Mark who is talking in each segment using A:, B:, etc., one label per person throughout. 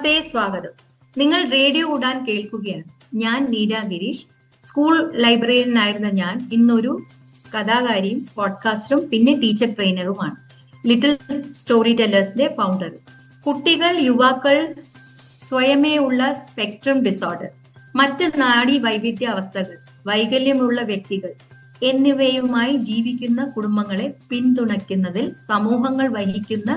A: നമസ്തേ, സ്വാഗതം. നിങ്ങൾ റേഡിയോ ഉഡാൻ കേൾക്കുകയാണ്. ഞാൻ നീര ഗിരീഷ്. സ്കൂൾ ലൈബ്രറിയനായിരുന്ന ഞാൻ ഇന്നൊരു കഥാകാരിയും പോഡ്കാസ്റ്ററും പിന്നെ ടീച്ചർ ട്രെയിനറുമാണ്. ലിറ്റിൽ സ്റ്റോറി ടെല്ലേഴ്സിന്റെ ഫൗണ്ടർ. കുട്ടികൾ, യുവാക്കൾ, സ്വയമേ ഉള്ള സ്പെക്ട്രം ഡിസോർഡർ, മറ്റ് നാഡീ വൈവിധ്യ അവസ്ഥകൾ, വൈകല്യമുള്ള വ്യക്തികൾ എന്നിവയുമായി ജീവിക്കുന്ന കുടുംബങ്ങളെ പിന്തുണയ്ക്കുന്നതിൽ സമൂഹങ്ങൾ വഹിക്കുന്ന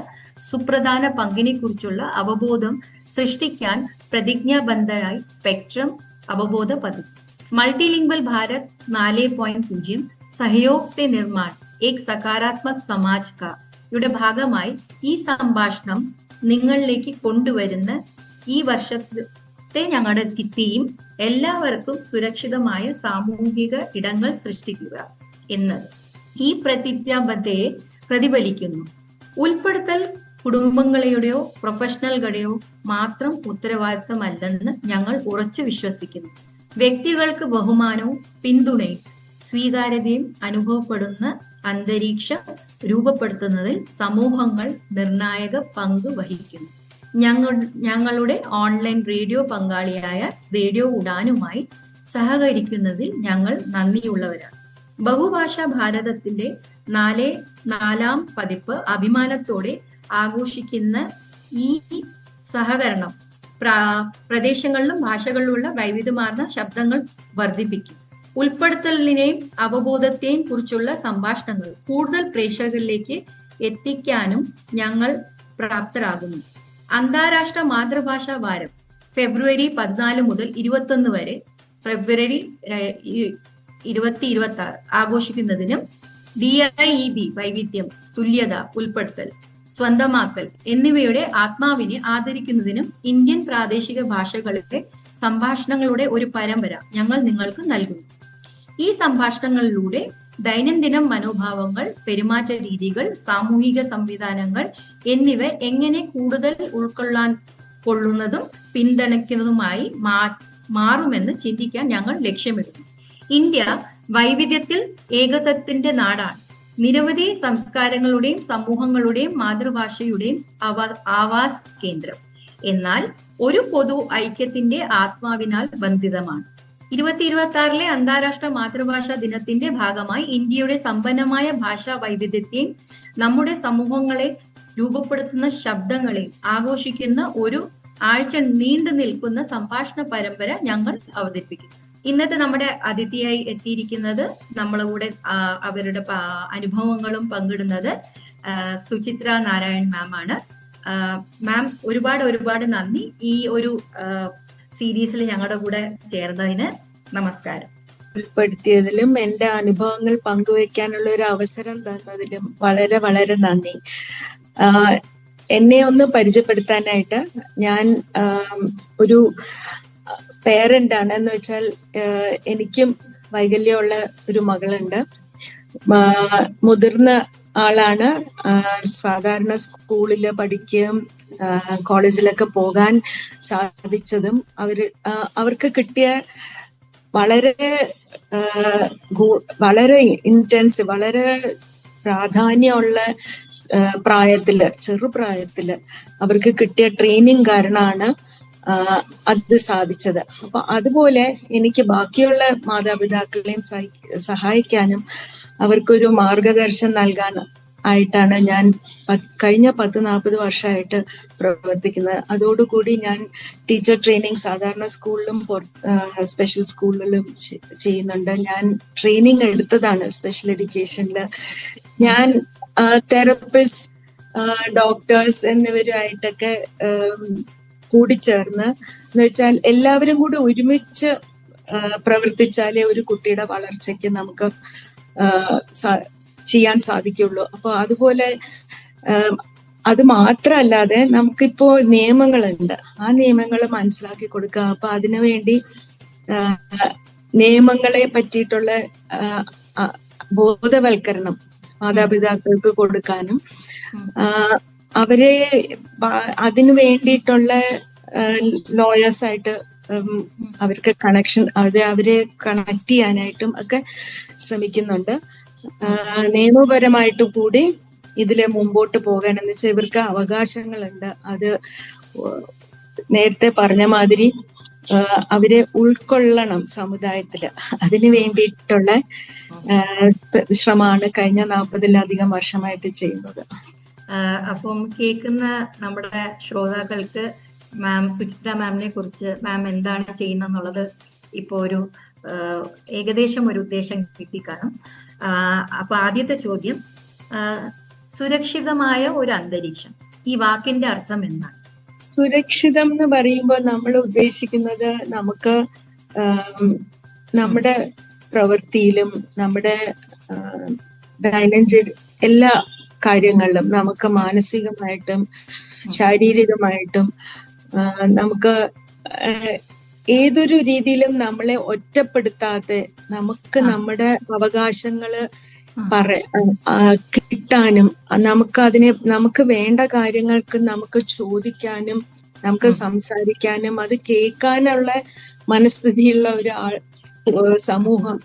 A: സുപ്രധാന പങ്കിനെ കുറിച്ചുള്ള അവബോധം സൃഷ്ടിക്കാൻ പ്രതിജ്ഞാബദ്ധരായി സ്പെക്ട്രം അവബോധ പദ്ധതി. മൾട്ടിലിംഗ്വൽ ഭാരത് 4.0 സഹयोग से निर्माण एक सकारात्मक समाज का യുടെ ഭാഗമായി ഈ സംഭാഷണം നിങ്ങളിലേക്ക് കൊണ്ടുവരുന്ന ഈ വർഷത്തെ ഞങ്ങളുടെ തീം എല്ലാവർക്കും സുരക്ഷിതമായ സാമൂഹിക ഇടങ്ങൾ സൃഷ്ടിക്കുക എന്നത് ഈ പ്രതിജ്ഞാബദ്ധതയെ പ്രതിഫലിക്കുന്നു. ഉൾപ്പെടുത്തൽ കുടുംബങ്ങളുടെയോ പ്രൊഫഷണലുകളുടെയോ മാത്രം ഉത്തരവാദിത്തമല്ലെന്ന് ഞങ്ങൾ ഉറച്ചു വിശ്വസിക്കുന്നു. വ്യക്തികൾക്ക് ബഹുമാനവും പിന്തുണയും സ്വീകാര്യതയും അനുഭവപ്പെടുന്ന അന്തരീക്ഷം രൂപപ്പെടുത്തുന്നതിൽ സമൂഹങ്ങൾ നിർണായക പങ്ക് വഹിക്കുന്നു. ഞങ്ങളുടെ ഓൺലൈൻ റേഡിയോ പങ്കാളിയായ റേഡിയോ ഉഡാനുമായി സഹകരിക്കുന്നതിൽ ഞങ്ങൾ നന്ദിയുള്ളവരാണ്. ബഹുഭാഷാ ഭാരതത്തിന്റെ നാലാം പതിപ്പ് അഭിമാനത്തോടെ ആഘോഷിക്കുന്ന ഈ സഹകരണം പ്രദേശങ്ങളിലും ഭാഷകളിലുള്ള വൈവിധ്യമാർന്ന ശബ്ദങ്ങൾ വർദ്ധിപ്പിക്കും. ഉൾപ്പെടുത്തലിനെയും അവബോധത്തെയും കുറിച്ചുള്ള സംഭാഷണങ്ങൾ കൂടുതൽ പ്രേക്ഷകരിലേക്ക് എത്തിക്കാനും ഞങ്ങൾ പ്രാപ്തരാകുന്നു. അന്താരാഷ്ട്ര മാതൃഭാഷാ വാരം ഫെബ്രുവരി 14 മുതൽ 21 വരെ ഫെബ്രുവരി 2026 ആഘോഷിക്കുന്നതിനും DIEB വൈവിധ്യം, തുല്യത, ഉൾപ്പെടുത്തൽ, സ്വന്തമാക്കൽ എന്നിവയുടെ ആത്മാവിനെ ആദരിക്കുന്നതിനും ഇന്ത്യൻ പ്രാദേശിക ഭാഷകളിലെ സംഭാഷണങ്ങളുടെ ഒരു പരമ്പര ഞങ്ങൾ നിങ്ങൾക്ക് നൽകുന്നു. ഈ സംഭാഷണങ്ങളിലൂടെ ദൈനംദിന മനോഭാവങ്ങൾ, പെരുമാറ്റ രീതികൾ, സാമൂഹിക സംവിധാനങ്ങൾ എന്നിവ എങ്ങനെ കൂടുതൽ കൊള്ളുന്നതും പിന്തുണയ്ക്കുന്നതുമായി മാറുമെന്ന് ചിന്തിക്കാൻ ഞങ്ങൾ ലക്ഷ്യമിടുന്നു. ഇന്ത്യ വൈവിധ്യത്തിൽ ഏകത്വത്തിന്റെ നാടാണ്. നിരവധി സംസ്കാരങ്ങളുടെയും സമൂഹങ്ങളുടെയും മാതൃഭാഷയുടെയും ആവാസ് കേന്ദ്രം. എന്നാൽ ഒരു പൊതു ഐക്യത്തിന്റെ ആത്മാവിനാൽ ബന്ധിതമാണ്. 2026 അന്താരാഷ്ട്ര മാതൃഭാഷാ ദിനത്തിന്റെ ഭാഗമായി ഇന്ത്യയുടെ സമ്പന്നമായ ഭാഷാ വൈവിധ്യത്തെയും നമ്മുടെ സമൂഹങ്ങളെ രൂപപ്പെടുത്തുന്ന ശബ്ദങ്ങളെയും ആഘോഷിക്കുന്ന ഒരു ആഴ്ച നീണ്ടു നിൽക്കുന്ന സംഭാഷണ പരമ്പര ഞങ്ങൾ അവതരിപ്പിക്കുന്നു. ഇന്നത്തെ നമ്മുടെ അതിഥിയായി എത്തിയിരിക്കുന്നത് നമ്മളെ കൂടെ അവരുടെ അനുഭവങ്ങളും പങ്കിടുന്നത് സുചിത്ര നാരായൺ മാം ആണ്. മാം, ഒരുപാട് നന്ദി ഈ ഒരു സീരീസിൽ ഞങ്ങളുടെ കൂടെ ചേർന്നതിന്. നമസ്കാരം.
B: ഉൾപ്പെടുത്തിയതിലും എന്റെ അനുഭവങ്ങൾ പങ്കുവെക്കാനുള്ള ഒരു അവസരം തന്നതിലും വളരെ വളരെ നന്ദി. എന്നെ ഒന്ന് പരിചയപ്പെടുത്താനായിട്ട്, ഞാൻ ഒരു പേരന്റ് ആണ്. എന്ന് വെച്ചാൽ എനിക്കും വൈകല്യമുള്ള ഒരു മകളുണ്ട്. മുതിർന്ന ആളാണ്. സാധാരണ സ്കൂളിൽ പഠിക്കുകയും കോളേജിലൊക്കെ പോകാൻ സാധിച്ചതും അവർക്ക് കിട്ടിയ വളരെ ഇന്റൻസ്, വളരെ പ്രാധാന്യമുള്ള ചെറുപ്രായത്തില് അവർക്ക് കിട്ടിയ ട്രെയിനിങ് കാരണമാണ് അത് സാധിച്ചത്. അപ്പൊ അതുപോലെ എനിക്ക് ബാക്കിയുള്ള മാതാപിതാക്കളെയും സഹായിക്കാനും അവർക്കൊരു മാർഗദർശനം നൽകാൻ ആയിട്ടാണ് ഞാൻ കഴിഞ്ഞ 10-40 വർഷമായിട്ട് പ്രവർത്തിക്കുന്നത്. അതോടുകൂടി ഞാൻ ടീച്ചർ ട്രെയിനിങ് സാധാരണ സ്കൂളിലും സ്പെഷ്യൽ സ്കൂളിലും ചെയ്യുന്നുണ്ട്. ഞാൻ ട്രെയിനിങ് എടുത്തതാണ് സ്പെഷ്യൽ എഡ്യൂക്കേഷനില്. ഞാൻ തെറപ്പിസ്റ്റ്, ഡോക്ടേഴ്സ് എന്നിവരുമായിട്ടൊക്കെ കൂടിച്ചേർന്ന്, എന്ന് വെച്ചാൽ എല്ലാവരും കൂടി ഒരുമിച്ച് പ്രവർത്തിച്ചാലേ ഒരു കുട്ടിയുടെ വളർച്ചയ്ക്ക് നമുക്ക് ചെയ്യാൻ സാധിക്കുള്ളൂ. അപ്പൊ അതുപോലെ അത് മാത്രമല്ലാതെ നമുക്കിപ്പോ നിയമങ്ങളുണ്ട്. ആ നിയമങ്ങൾ മനസ്സിലാക്കി കൊടുക്കുക. അപ്പൊ അതിനുവേണ്ടി നിയമങ്ങളെ പറ്റിയിട്ടുള്ള ബോധവൽക്കരണം മാതാപിതാക്കൾക്ക് കൊടുക്കാനും അവരെ അതിനു വേണ്ടിയിട്ടുള്ള ലോയേഴ്സ് ആയിട്ട് അവർക്ക് അവരെ കണക്ട് ചെയ്യാനായിട്ടും ഒക്കെ ശ്രമിക്കുന്നുണ്ട്. നിയമപരമായിട്ട് കൂടി ഇതിലെ മുമ്പോട്ട് പോകാൻ, എന്ന് വെച്ചാൽ ഇവർക്ക് അവകാശങ്ങളുണ്ട്. അത് നേരത്തെ പറഞ്ഞ മാതിരി അവരെ ഉൾക്കൊള്ളണം സമുദായത്തില്. അതിനു വേണ്ടിയിട്ടുള്ള ശ്രമമാണ് കഴിഞ്ഞ 40-ലധികം വർഷമായിട്ട് ചെയ്യുന്നത്.
A: അപ്പം കേൾക്കുന്ന നമ്മുടെ ശ്രോതാക്കൾക്ക് സുചിത്ര മാമിനെ കുറിച്ച് മാം എന്താണ് ചെയ്യുന്നതെന്നുള്ളത് ഇപ്പോ ഒരു ഏകദേശം ഒരു ഉദ്ദേശം കിട്ടിക്കാണും. അപ്പൊ ആദ്യത്തെ ചോദ്യം, സുരക്ഷിതമായ ഒരു അന്തരീക്ഷം, ഈ വാക്കിന്റെ അർത്ഥം എന്താണ്?
B: സുരക്ഷിതം എന്ന് പറയുമ്പോൾ നമ്മൾ ഉദ്ദേശിക്കുന്നത് നമുക്ക് നമ്മുടെ പ്രവൃത്തിയിലും നമ്മുടെ ദൈനംദിന എല്ലാ കാര്യങ്ങളിലും നമുക്ക് മാനസികമായിട്ടും ശാരീരികമായിട്ടും നമുക്ക് ഏതൊരു രീതിയിലും നമ്മളെ ഒറ്റപ്പെടുത്താതെ നമുക്ക് നമ്മുടെ അവകാശങ്ങള് കിട്ടാനും നമുക്ക് വേണ്ട കാര്യങ്ങൾക്ക് നമുക്ക് ചോദിക്കാനും നമുക്ക് സംസാരിക്കാനും അത് കേൾക്കാനുള്ള മനസ്ഥിതിയുള്ള ഒരു സമൂഹം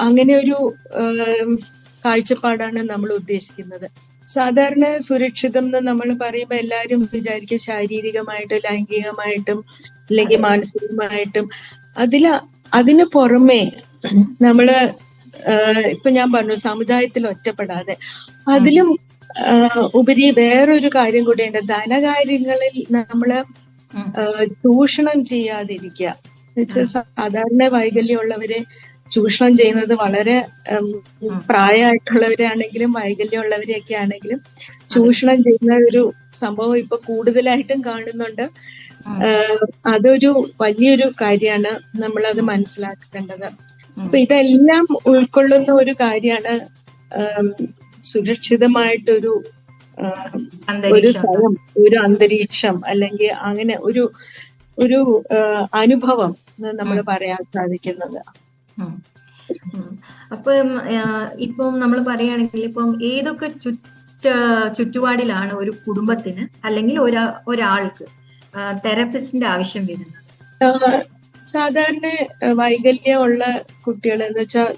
B: അങ്ങനെ ഒരു കാഴ്ചപ്പാടാണ് നമ്മൾ ഉദ്ദേശിക്കുന്നത്. സാധാരണ സുരക്ഷിതം എന്ന് നമ്മൾ പറയുമ്പോൾ എല്ലാവരും വിചാരിക്കും ശാരീരികമായിട്ടും ലൈംഗികമായിട്ടും അല്ലെങ്കിൽ മാനസികമായിട്ടും. അതിന് പുറമെ നമ്മള് ഇപ്പൊ ഞാൻ പറഞ്ഞു സമുദായത്തിൽ ഒറ്റപ്പെടാതെ, അതിലും ഉപരി വേറൊരു കാര്യം കൂടിയുണ്ട്. ധനകാര്യങ്ങളിൽ നമ്മള് ചൂഷണം ചെയ്യാതിരിക്കുക. എന്നുവെച്ചാൽ സാധാരണ വൈകല്യമുള്ളവരെ ചൂഷണം ചെയ്യുന്നത് വളരെ പ്രായമായിട്ടുള്ളവരെ ആണെങ്കിലും വൈകല്യമുള്ളവരെയൊക്കെ ആണെങ്കിലും ചൂഷണം ചെയ്യുന്ന ഒരു സംഭവം ഇപ്പൊ കൂടുതലായിട്ടും കാണുന്നുണ്ട്. അതൊരു വലിയൊരു കാര്യമാണ്, നമ്മളത് മനസ്സിലാക്കേണ്ടത്. അപ്പൊ ഇതെല്ലാം ഉൾക്കൊള്ളുന്ന ഒരു കാര്യമാണ് സുരക്ഷിതമായിട്ടൊരു സ്ഥലം, ഒരു അന്തരീക്ഷം, അല്ലെങ്കിൽ അങ്ങനെ ഒരു അനുഭവം നമ്മൾ പറയാൻ സാധിക്കുന്നത്.
A: അപ്പം ഇപ്പം നമ്മൾ പറയുകയാണെങ്കിൽ ഇപ്പം ഏതൊക്കെ ചുറ്റുപാടിലാണ് ഒരു കുടുംബത്തിന് അല്ലെങ്കിൽ ഒരാൾക്ക് തെറപ്പിസ്റ്റിന്റെ ആവശ്യം വരുന്നത്?
B: സാധാരണ വൈകല്യമുള്ള കുട്ടികൾ എന്ന് വെച്ചാൽ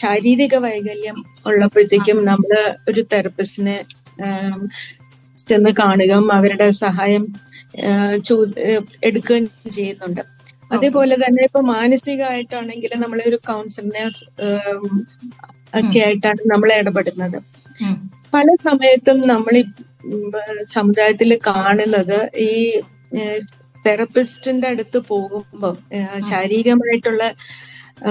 B: ശാരീരിക വൈകല്യം ഉള്ളപ്പോഴത്തേക്കും നമ്മള് ഒരു തെറപ്പിസ്റ്റിനെ ചെന്ന് കാണുകയും അവരുടെ സഹായം എടുക്കുകയും ചെയ്യുന്നുണ്ട്. അതേപോലെ തന്നെ ഇപ്പൊ മാനസികമായിട്ടാണെങ്കിൽ നമ്മളൊരു കൗൺസിലറിനെ ഒക്കെ ആയിട്ടാണ് നമ്മൾ ഇടപെടുന്നത്. പല സമയത്തും നമ്മൾ ഈ സമുദായത്തിൽ കാണുന്നത് ഈ തെറപ്പിസ്റ്റിന്റെ അടുത്ത് പോകുമ്പോൾ ശാരീരികമായിട്ടുള്ള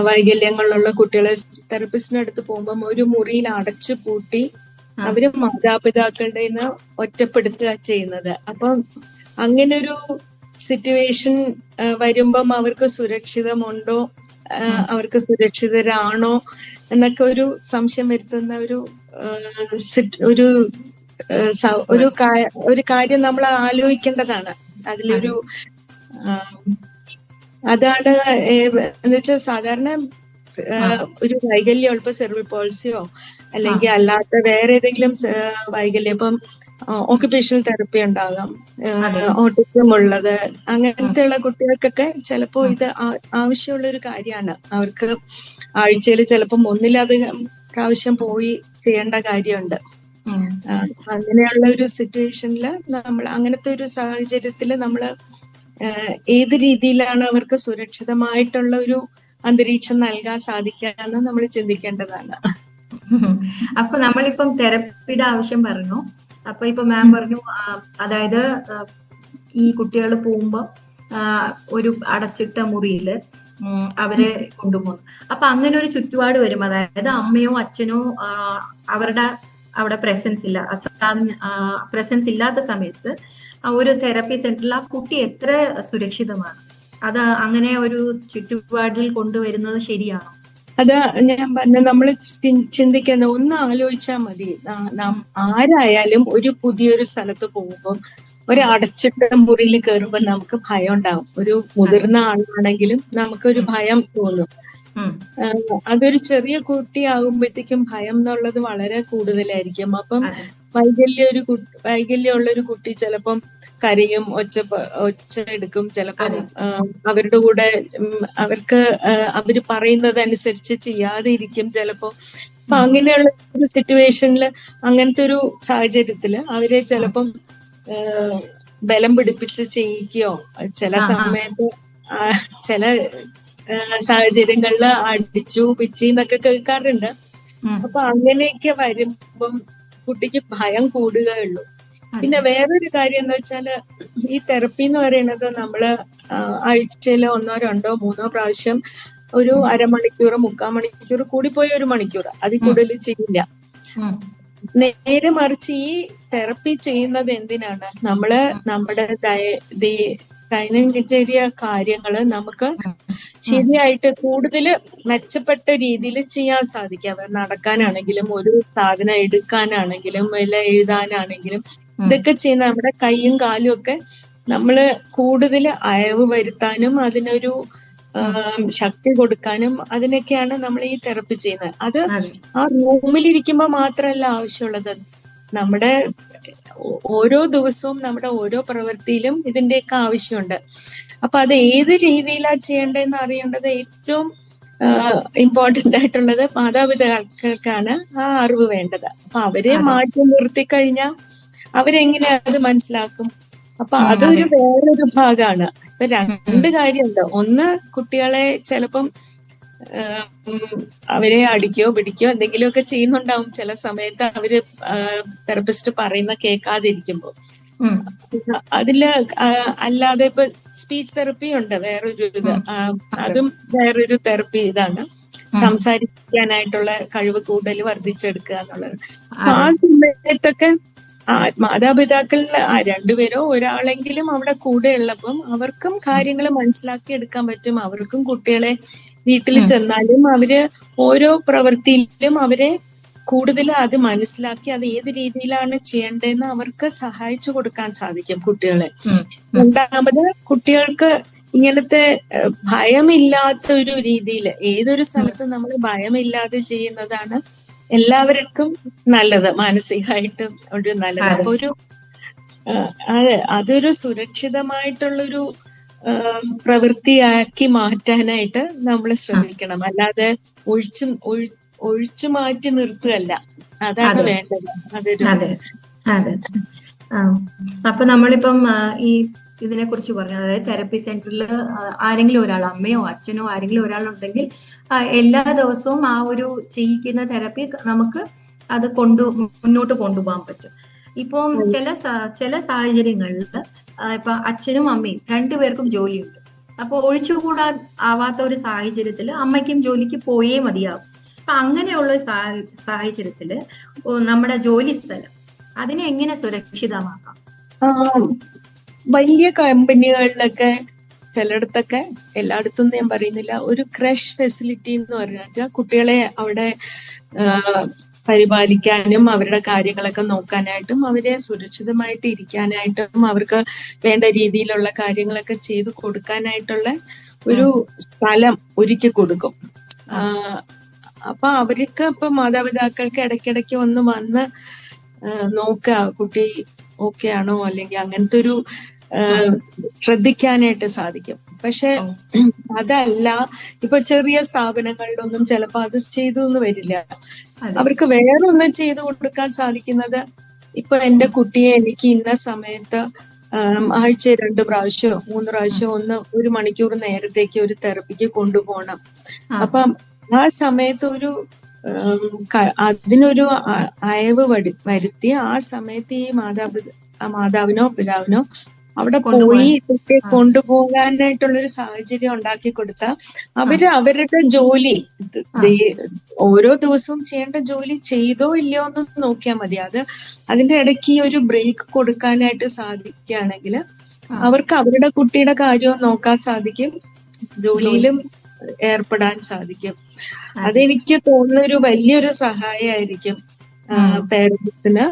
B: വൈകല്യങ്ങളുള്ള കുട്ടികളെ തെറപ്പിസ്റ്റിന്റെ അടുത്ത് പോകുമ്പോൾ ഒരു മുറിയിൽ അടച്ചു പൂട്ടി അവര് മാതാപിതാക്കളുടെ നിന്ന് ഒറ്റപ്പെടുത്തുക ചെയ്യുന്നത്. അപ്പം അങ്ങനെ ഒരു സിറ്റുവേഷൻ വരുമ്പം അവർക്ക് സുരക്ഷിതമുണ്ടോ, അവർക്ക് സുരക്ഷിതരാണോ എന്നൊക്കെ ഒരു സംശയം വരുത്തുന്ന ഒരു കാര്യം നമ്മൾ ആലോചിക്കേണ്ടതാണ്. അതിലൊരു അതാണ് എന്ന് വെച്ചാൽ സാധാരണ ഒരു വൈകല്യം ഇപ്പൊ സെർവിൽ പോൾസിയോ അല്ലെങ്കിൽ അല്ലാത്ത വേറെ ഏതെങ്കിലും വൈകല്യം, ഇപ്പം ഓക്യുപേഷണൽ തെറപ്പി ഉണ്ടാകാം, ഓട്ടിസം ഉള്ളത്, അങ്ങനത്തെ ഉള്ള കുട്ടികൾക്കൊക്കെ ചിലപ്പോ ഇത് ആവശ്യമുള്ള ഒരു കാര്യമാണ്. അവർക്ക് ആഴ്ചയിൽ ചിലപ്പം ഒന്നിലധികം പ്രാവശ്യം പോയി ചെയ്യേണ്ട കാര്യമുണ്ട്. അങ്ങനെയുള്ള ഒരു സിറ്റുവേഷനിൽ നമ്മൾ അങ്ങനത്തെ ഒരു സാഹചര്യത്തിൽ നമ്മള് ഏത് രീതിയിലാണ് അവർക്ക് സുരക്ഷിതമായിട്ടുള്ള ഒരു അന്തരീക്ഷം നൽകാൻ സാധിക്കാന്ന് നമ്മൾ ചിന്തിക്കേണ്ടതാണ്.
A: അപ്പൊ നമ്മളിപ്പം തെറപ്പിയുടെ ആവശ്യം പറഞ്ഞു. അപ്പൊ ഇപ്പൊ മാം പറഞ്ഞു, അതായത് ഈ കുട്ടികൾ പോകുമ്പോ ഒരു അടച്ചിട്ട മുറിയില് അവരെ കൊണ്ടുപോകുന്നു. അപ്പൊ അങ്ങനെ ഒരു ചുറ്റുപാട് വരും, അതായത് അമ്മയോ അച്ഛനോ അവിടെ പ്രസൻസ് ഇല്ലാത്ത സമയത്ത് ഒരു തെറപ്പി സെന്ററിൽ ആ കുട്ടി എത്ര സുരക്ഷിതമാണ്? അത് അങ്ങനെ ഒരു ചുറ്റുപാടിൽ കൊണ്ടുവരുന്നത് ശരിയാണോ?
B: അതാ ഞാൻ പറഞ്ഞ നമ്മൾ ചിന്തിക്കുന്ന ഒന്ന് ആലോചിച്ചാൽ മതി. ആരായാലും ഒരു പുതിയൊരു സ്ഥലത്ത് പോകുമ്പോൾ ഒരു അടച്ചിട്ട മുറിയിൽ കയറുമ്പോൾ നമുക്ക് ഭയം ഉണ്ടാവും. ഒരു മുതിർന്ന ആളാണെങ്കിലും നമുക്കൊരു ഭയം തോന്നും. അതൊരു ചെറിയ കുട്ടി ആകുമ്പോഴത്തേക്കും ഭയം എന്നുള്ളത് വളരെ കൂടുതലായിരിക്കും. അപ്പം വൈകല്യമുള്ള ഒരു കുട്ടി ചിലപ്പം കരയും, ഒച്ച എടുക്കും, ചിലപ്പം അവരുടെ കൂടെ അവര് പറയുന്നത് അനുസരിച്ച് ചെയ്യാതെ ഇരിക്കും ചിലപ്പോ. അപ്പൊ അങ്ങനെയുള്ള ഒരു സിറ്റുവേഷനിൽ, അങ്ങനത്തെ ഒരു സാഹചര്യത്തില് അവരെ ചിലപ്പം ബലം പിടിപ്പിച്ച് ചെയ്യിക്കുകയോ ചില സമയത്ത് ചില സാഹചര്യങ്ങളിൽ അടിച്ചു പിച്ചിന്നൊക്കെ കേൾക്കാറുണ്ട്. അപ്പൊ അങ്ങനെയൊക്കെ വരുമ്പം കുട്ടിക്ക് ഭയം കൂടുകയുള്ളൂ. പിന്നെ വേറൊരു കാര്യം എന്ന് വെച്ചാല് ഈ തെറപ്പി എന്ന് പറയുന്നത് നമ്മള് ആഴ്ചയിൽ 1, 2, 3 പ്രാവശ്യം ഒരു അരമണിക്കൂർ, 3/4 മണിക്കൂർ, കൂടിപ്പോയി 1 മണിക്കൂർ, അതിൽ കൂടുതൽ ചെയ്യില്ല. നേരെ മറിച്ച് ഈ തെറപ്പി ചെയ്യുന്നത് എന്തിനാണ്? നമ്മള് നമ്മുടെ ദൈനംദിന കാര്യങ്ങള് നമുക്ക് ശരിയായിട്ട് കൂടുതൽ മെച്ചപ്പെട്ട രീതിയിൽ ചെയ്യാൻ സാധിക്കാം. നടക്കാനാണെങ്കിലും ഒരു സാധനം എടുക്കാനാണെങ്കിലും എഴുതാനാണെങ്കിലും ഇതൊക്കെ ചെയ്യുന്ന നമ്മുടെ കൈയും കാലും ഒക്കെ നമ്മള് കൂടുതൽ അയവ് വരുത്താനും അതിനൊരു ശക്തി കൊടുക്കാനും അതിനൊക്കെയാണ് നമ്മൾ ഈ തെറപ്പി ചെയ്യുന്നത്. അത് ആ റൂമിലിരിക്കുമ്പോ മാത്രമല്ല ആവശ്യമുള്ളത്, നമ്മുടെ ഓരോ ദിവസവും നമ്മുടെ ഓരോ പ്രവൃത്തിയിലും ഇതിന്റെയൊക്കെ ആവശ്യമുണ്ട്. അപ്പൊ അത് ഏത് രീതിയിലാണ് ചെയ്യേണ്ടതെന്ന് അറിയേണ്ടത് ഏറ്റവും ഇമ്പോർട്ടന്റ് ആയിട്ടുള്ളത് മാതാപിതാക്കൾക്കാണ് ആ അറിവ് വേണ്ടത്. അപ്പൊ അവരെ മാറ്റി നിർത്തി കഴിഞ്ഞാൽ അവരെങ്ങനെ അത് മനസ്സിലാക്കും? അപ്പൊ അതൊരു വേറൊരു ഭാഗമാണ്. ഇപ്പൊ 2 കാര്യമുണ്ട്. ഒന്ന്, കുട്ടികളെ ചിലപ്പം അവരെ അടിക്കോ പിടിക്കോ എന്തെങ്കിലുമൊക്കെ ചെയ്യുന്നുണ്ടാവും ചില സമയത്ത് അവര് തെറപ്പിസ്റ്റ് പറയുന്ന കേൾക്കാതിരിക്കുമ്പോ. അതില് അല്ലാതെ ഇപ്പൊ സ്പീച്ച് തെറപ്പി ഉണ്ട്, വേറൊരു ഇത്, അതും വേറൊരു തെറപ്പി ഇതാണ്. സംസാരിക്കാനായിട്ടുള്ള കഴിവ് കൂടുതൽ വർദ്ധിച്ചെടുക്കുക എന്നുള്ളത്. ആ സമയത്തൊക്കെ മാതാപിതാക്കളിൽ 2 പേരോ ഒരാളെങ്കിലും അവിടെ കൂടെ ഉള്ളപ്പം അവർക്കും കാര്യങ്ങൾ മനസ്സിലാക്കി എടുക്കാൻ പറ്റും. അവർക്കും കുട്ടികളെ വീട്ടിൽ ചെന്നാലും അവര് ഓരോ പ്രവൃത്തിയിലും അവരെ കൂടുതൽ അത് മനസ്സിലാക്കി അത് ഏത് രീതിയിലാണ് ചെയ്യേണ്ടതെന്ന് അവർക്ക് സഹായിച്ചു കൊടുക്കാൻ സാധിക്കും കുട്ടികളെ. രണ്ടാമത്, കുട്ടികൾക്ക് ഇങ്ങനത്തെ ഭയമില്ലാത്ത ഒരു രീതിയിൽ ഏതൊരു സ്ഥലത്തും നമ്മൾ ഭയമില്ലാതെ ചെയ്യുന്നതാണ് എല്ലാവർക്കും നല്ലത്, മാനസികമായിട്ടും ഒരു നല്ലത്. അപ്പൊ അതൊരു സുരക്ഷിതമായിട്ടുള്ളൊരു പ്രവൃത്തിയാക്കി മാറ്റാനായിട്ട് നമ്മൾ ശ്രമിക്കണം. അല്ലാതെ ഒഴിച്ചു മാറ്റി നിർത്തുകയല്ല, അതാണ് വേണ്ടത്.
A: അതെ. അപ്പൊ നമ്മളിപ്പം ഈ ഇതിനെ കുറിച്ച് പറഞ്ഞു, അതായത് തെറപ്പി സെന്ററിൽ ആരെങ്കിലും ഒരാൾ, അമ്മയോ അച്ഛനോ ആരെങ്കിലും ഒരാളുണ്ടെങ്കിൽ എല്ലാ ദിവസവും ആ ഒരു ചെയ്യിക്കുന്ന തെറപ്പി നമുക്ക് അത് മുന്നോട്ട് കൊണ്ടുപോകാൻ പറ്റും. ഇപ്പം ചില സാഹചര്യങ്ങളിൽ ഇപ്പൊ അച്ഛനും അമ്മയും 2 പേർക്കും ജോലിയുണ്ട്. അപ്പൊ ഒഴിച്ചുകൂടാൻ ആവാത്ത ഒരു സാഹചര്യത്തിൽ അമ്മയ്ക്കും ജോലിക്ക് പോയേ മതിയാവും. അപ്പൊ അങ്ങനെയുള്ള സാഹചര്യത്തില് നമ്മുടെ ജോലി സ്ഥലം അതിനെ എങ്ങനെ സുരക്ഷിതമാക്കാം?
B: വലിയ കമ്പനികളിലൊക്കെ ചിലയിടത്തൊക്കെ, എല്ലായിടത്തും ഞാൻ പറയുന്നില്ല, ഒരു ക്രഷ് ഫെസിലിറ്റി എന്ന് പറഞ്ഞാൽ കുട്ടികളെ അവിടെ പരിപാലിക്കാനും അവരുടെ കാര്യങ്ങളൊക്കെ നോക്കാനായിട്ടും അവരെ സുരക്ഷിതമായിട്ട് ഇരിക്കാനായിട്ടും അവർക്ക് വേണ്ട രീതിയിലുള്ള കാര്യങ്ങളൊക്കെ ചെയ്തു കൊടുക്കാനായിട്ടുള്ള ഒരു സ്ഥലം ഒരുക്കി കൊടുക്കും. അപ്പൊ അവർക്ക് ഇപ്പൊ മാതാപിതാക്കൾക്ക് ഇടയ്ക്കിടയ്ക്ക് ഒന്ന് വന്ന് നോക്കുക കുട്ടി ഓക്കെ ആണോ, അല്ലെങ്കിൽ അങ്ങനത്തെ ഒരു ശ്രദ്ധിക്കാനായിട്ട് സാധിക്കും. പക്ഷെ അതല്ല, ഇപ്പൊ ചെറിയ സ്ഥാപനങ്ങളിലൊന്നും ചിലപ്പോ അത് ചെയ്തു എന്ന് വരില്ല. അവർക്ക് വേറെ ഒന്നും ചെയ്തു കൊടുക്കാൻ സാധിക്കുന്നത്, ഇപ്പൊ എന്റെ കുട്ടിയെ എനിക്ക് ഇന്ന സമയത്ത് ആഴ്ച 2 പ്രാവശ്യമോ 3 പ്രാവശ്യമോ 1 മണിക്കൂർ നേരത്തേക്ക് ഒരു തെറപ്പിക്ക് കൊണ്ടുപോകണം. അപ്പം ആ സമയത്ത് അതിനൊരു അയവ് വരുത്തി ആ സമയത്ത് ഈ മാതാവിനോ പിതാവിനോ അവിടെ പോയി കുട്ടിയെ കൊണ്ടുപോകാനായിട്ടുള്ളൊരു സാഹചര്യം ഉണ്ടാക്കി കൊടുത്താൽ അവരുടെ ജോലി ഓരോ ദിവസവും ചെയ്യേണ്ട ജോലി ചെയ്തോ ഇല്ലയോ എന്ന് നോക്കിയാൽ മതി. അതിന്റെ ഇടയ്ക്ക് ഒരു ബ്രേക്ക് കൊടുക്കാനായിട്ട് സാധിക്കുകയാണെങ്കിൽ അവർക്ക് അവരുടെ കുട്ടിയുടെ കാര്യവും നോക്കാൻ സാധിക്കും, ജോലിയിലും ഏർപ്പെടാൻ സാധിക്കും. അതെനിക്ക് തോന്നുന്ന ഒരു വലിയൊരു സഹായമായിരിക്കും പേരന്റ്സിന്.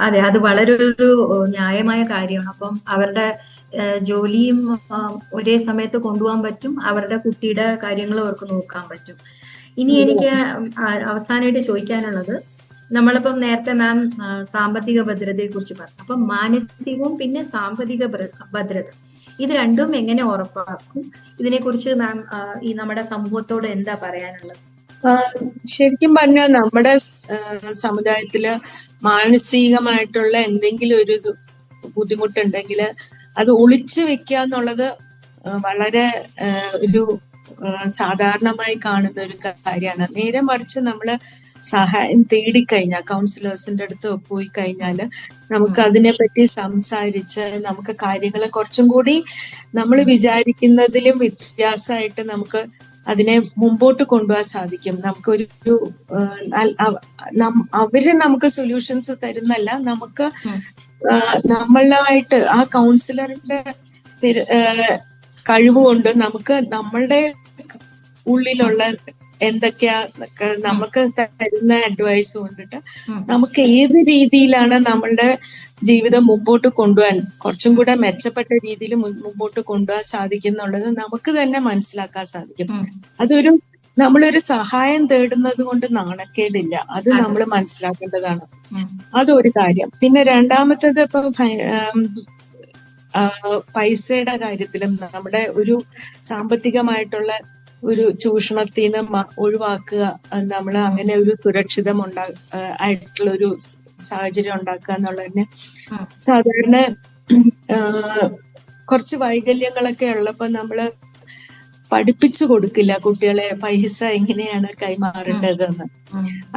A: അതെ, അത് വളരെ ഒരു ന്യായമായ കാര്യമാണ്. അപ്പം അവരുടെ ജോലിയും ഒരേ സമയത്ത് കൊണ്ടുപോകാൻ പറ്റും, അവരുടെ കുട്ടിയുടെ കാര്യങ്ങളും അവർക്ക് നോക്കാൻ പറ്റും. ഇനി എനിക്ക് അവസാനമായിട്ട് ചോദിക്കാനുള്ളത്, നമ്മളിപ്പം നേരത്തെ മാം സാമ്പത്തിക ഭദ്രതയെ കുറിച്ച് പറഞ്ഞു. അപ്പം മാനസികവും പിന്നെ സാമ്പത്തിക ഭദ്രത, ഇത് രണ്ടും എങ്ങനെ ഉറപ്പാക്കും? ഇതിനെ കുറിച്ച് മാം ഈ നമ്മുടെ സമൂഹത്തോട് എന്താ പറയാനുള്ളത്?
B: ശരിക്കും പറഞ്ഞാൽ നമ്മുടെ സമുദായത്തില് മാനസികമായിട്ടുള്ള എന്തെങ്കിലും ഒരു ബുദ്ധിമുട്ടുണ്ടെങ്കിൽ അത് ഒളിച്ചു വെക്കുക എന്നുള്ളത് വളരെ ഒരു സാധാരണമായി കാണുന്ന ഒരു കാര്യമാണ്. നേരെ മറിച്ച് നമ്മള് സഹായം തേടിക്കഴിഞ്ഞാൽ, കൗൺസിലേഴ്സിന്റെ അടുത്ത് പോയി കഴിഞ്ഞാല് നമുക്ക് അതിനെപ്പറ്റി സംസാരിച്ച് നമുക്ക് കാര്യങ്ങളെ കുറച്ചും കൂടി നമ്മൾ വിചാരിക്കുന്നതിലും വ്യത്യാസമായിട്ട് നമുക്ക് അതിനെ മുമ്പോട്ട് കൊണ്ടുപോകാൻ സാധിക്കും. നമുക്കൊരു അവര് നമുക്ക് സൊല്യൂഷൻസ് തരുന്നല്ല, നമുക്ക് നമ്മളായിട്ട് ആ കൗൺസിലറിന്റെ കഴിവുകൊണ്ട് നമുക്ക് നമ്മളുടെ ഉള്ളിലുള്ള എന്തൊക്കെയാ നമുക്ക് തരുന്ന അഡ്വൈസ് കൊണ്ടിട്ട് നമുക്ക് ഏത് രീതിയിലാണ് നമ്മളുടെ ജീവിതം മുമ്പോട്ട് കൊണ്ടുപോകാൻ, കുറച്ചും കൂടെ മെച്ചപ്പെട്ട രീതിയിൽ മുമ്പോട്ട് കൊണ്ടുപോകാൻ സാധിക്കുന്നുള്ളത് നമുക്ക് തന്നെ മനസ്സിലാക്കാൻ സാധിക്കും. നമ്മളൊരു സഹായം തേടുന്നത് കൊണ്ട് നാണക്കേടില്ല, അത് നമ്മൾ മനസ്സിലാക്കേണ്ടതാണ്. അതൊരു കാര്യം. പിന്നെ രണ്ടാമത്തേത് ഇപ്പൊ പൈസയുടെ കാര്യത്തിലും നമ്മുടെ ഒരു സാമ്പത്തികമായിട്ടുള്ള ഒരു ചൂഷണത്തിൽ നിന്ന് ഒഴിവാക്കുക, നമ്മൾ അങ്ങനെ ഒരു സുരക്ഷിതം ആയിട്ടുള്ള ഒരു സാഹചര്യം ഉണ്ടാക്കുക എന്നുള്ളതിന് സാധാരണ കുറച്ച് വൈകല്യങ്ങളൊക്കെ ഉള്ളപ്പോ നമ്മള് പഠിപ്പിച്ചു കൊടുക്കില്ല കുട്ടികളെ പൈസ എങ്ങനെയാണ് കൈമാറേണ്ടതെന്ന്.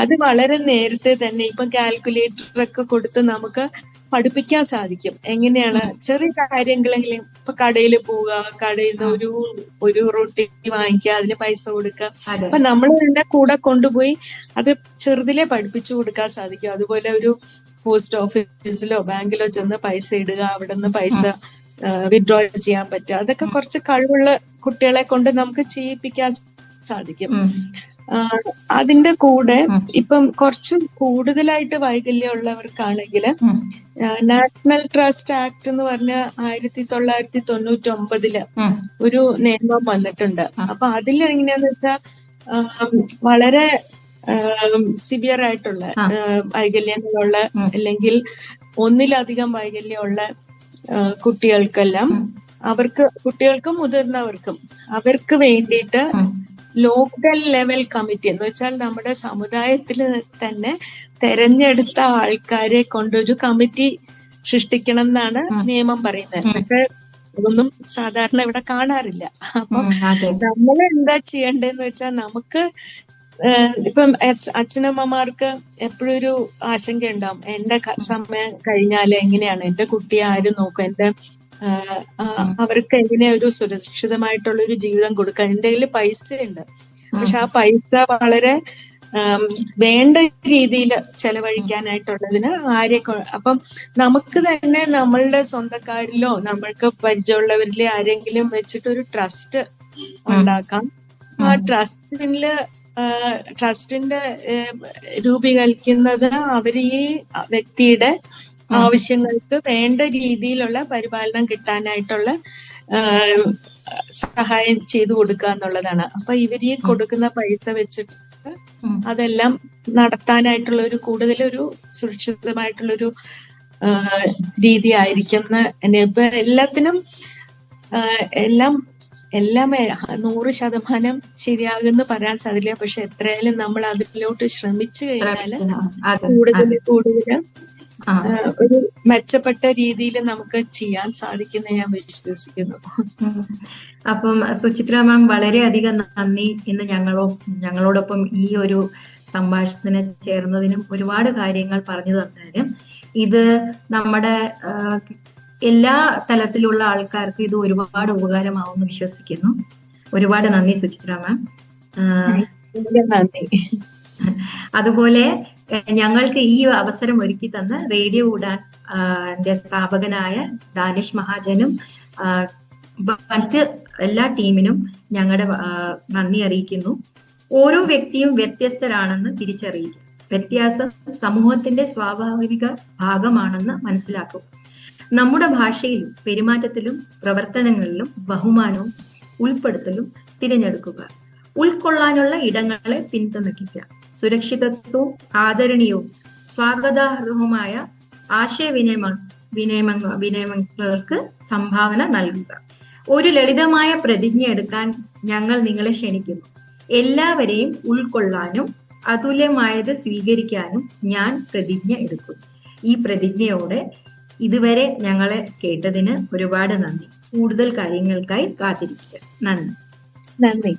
B: അത് വളരെ നേരത്തെ തന്നെ ഇപ്പൊ കാൽക്കുലേറ്റർ ഒക്കെ കൊടുത്ത് നമുക്ക് പഠിപ്പിക്കാൻ സാധിക്കും. എങ്ങനെയാണ് ചെറിയ കാര്യങ്ങളെങ്കിലും, ഇപ്പൊ കടയിൽ പോവുക, കടയിൽ നിന്ന് ഒരു റൊട്ടി വാങ്ങിക്കുക, അതിന് പൈസ കൊടുക്കുക, അപ്പൊ നമ്മൾ തന്നെ കൂടെ കൊണ്ടുപോയി അത് ചെറുതിലെ പഠിപ്പിച്ചു കൊടുക്കാൻ സാധിക്കും. അതുപോലെ ഒരു പോസ്റ്റ് ഓഫീസിലോ ബാങ്കിലോ ചെന്ന് പൈസ ഇടുക, അവിടെ നിന്ന് പൈസ വിഡ്രോ ചെയ്യാൻ പറ്റുക, അതൊക്കെ കുറച്ച് കഴിവുള്ള കുട്ടികളെ കൊണ്ട് നമുക്ക് ചെയ്യിപ്പിക്കാൻ സാധിക്കും. അതിന്റെ കൂടെ ഇപ്പം കുറച്ചും കൂടുതലായിട്ട് വൈകല്യമുള്ളവർക്കാണെങ്കിൽ നാഷണൽ ട്രസ്റ്റ് ആക്ട് എന്ന് പറഞ്ഞ 1999 ഒരു നിയമം വന്നിട്ടുണ്ട്. അപ്പൊ അതിൽ എങ്ങനെയാന്ന് വെച്ചാൽ വളരെ സിവിയർ ആയിട്ടുള്ള വൈകല്യങ്ങളുള്ള അല്ലെങ്കിൽ ഒന്നിലധികം വൈകല്യമുള്ള കുട്ടികൾക്കെല്ലാം, കുട്ടികൾക്കും മുതിർന്നവർക്കും അവർക്ക് വേണ്ടിയിട്ട് ലോക്കൽ ലെവൽ കമ്മിറ്റി എന്ന് വെച്ചാൽ നമ്മുടെ സമുദായത്തിൽ തന്നെ തെരഞ്ഞെടുത്ത ആൾക്കാരെ കൊണ്ടൊരു കമ്മിറ്റി സൃഷ്ടിക്കണം എന്നാണ് നിയമം പറയുന്നത്. പക്ഷെ അതൊന്നും സാധാരണ ഇവിടെ കാണാറില്ല. അപ്പൊ നമ്മൾ എന്താ ചെയ്യേണ്ടതെന്ന് വെച്ചാൽ, നമുക്ക് ഇപ്പം അച്ഛനമ്മമാർക്ക് എപ്പോഴും ഒരു ആശങ്ക ഉണ്ടാവും, എന്റെ സമയം കഴിഞ്ഞാല് എങ്ങനെയാണ്, എന്റെ കുട്ടിയെ ആര് നോക്കും, അവർക്ക് എങ്ങനെ ഒരു സുരക്ഷിതമായിട്ടുള്ള ഒരു ജീവിതം കൊടുക്കാൻ. എന്റെ കയ്യിൽ പൈസ ഉണ്ട്, പക്ഷെ ആ പൈസ വളരെ വേണ്ട രീതിയിൽ ചെലവഴിക്കാനായിട്ടുള്ളതിന് അപ്പം നമുക്ക് തന്നെ നമ്മളുടെ സ്വന്തക്കാരിലോ നമ്മൾക്ക് പരിചയമുള്ളവരിലെ ആരെങ്കിലും വെച്ചിട്ടൊരു ട്രസ്റ്റ് ഉണ്ടാക്കാം. ആ ട്രസ്റ്റിന്റെ രൂപീകരിക്കുന്നത് അവര് ഈ വ്യക്തിയുടെ ആവശ്യങ്ങൾക്ക് വേണ്ട രീതിയിലുള്ള പരിപാലനം കിട്ടാനായിട്ടുള്ള സഹായം ചെയ്തു കൊടുക്കുക എന്നുള്ളതാണ്. അപ്പൊ ഇവര് കൊടുക്കുന്ന പൈസ വെച്ചിട്ട് അതെല്ലാം നടത്താനായിട്ടുള്ള ഒരു കൂടുതലൊരു സുരക്ഷിതമായിട്ടുള്ളൊരു രീതി ആയിരിക്കും. ഇപ്പൊ എല്ലാത്തിനും എല്ലാം 100% ശരിയാകുമെന്ന് പറയാൻ സാധിക്കില്ല. പക്ഷെ എത്രയായാലും നമ്മൾ അതിലോട്ട് ശ്രമിച്ചു കഴിഞ്ഞാല് കൂടുതൽ ഒരു മെച്ചപ്പെട്ട രീതിയിൽ നമുക്ക് ചെയ്യാൻ സാധിക്കുന്ന ഞാൻ വിശ്വസിക്കുന്നു.
A: അപ്പം സുചിത്ര മാം വളരെയധികം നന്ദി. ഇന്ന് ഞങ്ങളോടൊപ്പം ഈ ഒരു സംഭാഷണത്തിന് ചേർന്നതിനും ഒരുപാട് കാര്യങ്ങൾ പറഞ്ഞു തന്നതിനും. ഇത് നമ്മുടെ എല്ലാ തലത്തിലുള്ള ആൾക്കാർക്ക് ഇത് ഒരുപാട് ഉപകാരമാവുമെന്ന് വിശ്വസിക്കുന്നു. ഒരുപാട് നന്ദി സുചിത്ര മാം.
B: നന്ദി.
A: അതുപോലെ ഞങ്ങൾക്ക് ഈ അവസരം ഒരുക്കി തന്ന റേഡിയോ ഉഡാൻ സ്ഥാപകനായ ദാനിഷ് മഹാജനും മറ്റ് എല്ലാ ടീമിനും ഞങ്ങളുടെ നന്ദി അറിയിക്കുന്നു. ഓരോ വ്യക്തിയും വ്യത്യസ്തരാണെന്ന് തിരിച്ചറിയുക. വ്യത്യാസം സമൂഹത്തിന്റെ സ്വാഭാവിക ഭാഗമാണെന്ന് മനസ്സിലാക്കുക. നമ്മുടെ ഭാഷയിലും പെരുമാറ്റത്തിലും പ്രവർത്തനങ്ങളിലും ബഹുമാനവും ഉൾപ്പെടുത്തലും തിരഞ്ഞെടുക്കുക. ഉൾക്കൊള്ളാനുള്ള ഇടങ്ങളെ പിന്തുണയ്ക്കുക. സുരക്ഷിതത്വവും ആദരണീയവും സ്വാഗതാർഹവുമായ വിനിമയങ്ങൾക്ക് സംഭാവന നൽകുക. ഒരു ലളിതമായ പ്രതിജ്ഞ എടുക്കാൻ ഞങ്ങൾ നിങ്ങളെ ക്ഷണിക്കുന്നു. എല്ലാവരെയും ഉൾക്കൊള്ളാനും അതുല്യമായത് സ്വീകരിക്കാനും ഞാൻ പ്രതിജ്ഞ എടുക്കുന്നു. ഈ പ്രതിജ്ഞയോടെ ഇതുവരെ ഞങ്ങളെ കേട്ടതിന് ഒരുപാട് നന്ദി. കൂടുതൽ കാര്യങ്ങൾക്കായി കാത്തിരിക്കുക. നന്ദി.
B: നന്ദി.